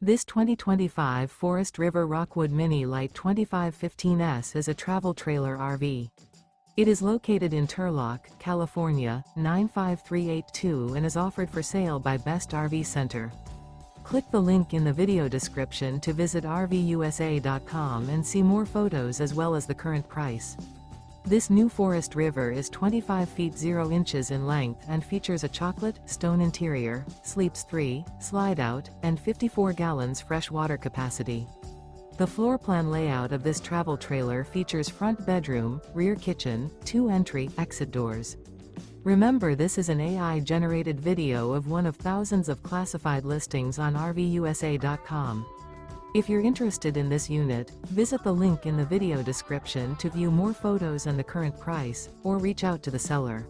This 2025 Forest River Rockwood Mini Lite 2515S is a travel trailer RV. It is located in Turlock, California, 95382 and is offered for sale by Best RV Center. Click the link in the video description to visit RVUSA.com and see more photos as well as the current price. This new Forest River is 25 feet 0 inches in length and features a chocolate, stone interior, sleeps 3, slide-out, and 54 gallons fresh water capacity. The floor plan layout of this travel trailer features front bedroom, rear kitchen, 2 entry/exit doors. Remember, this is an AI-generated video of one of thousands of classified listings on RVUSA.com. If you're interested in this unit, visit the link in the video description to view more photos and the current price, or reach out to the seller.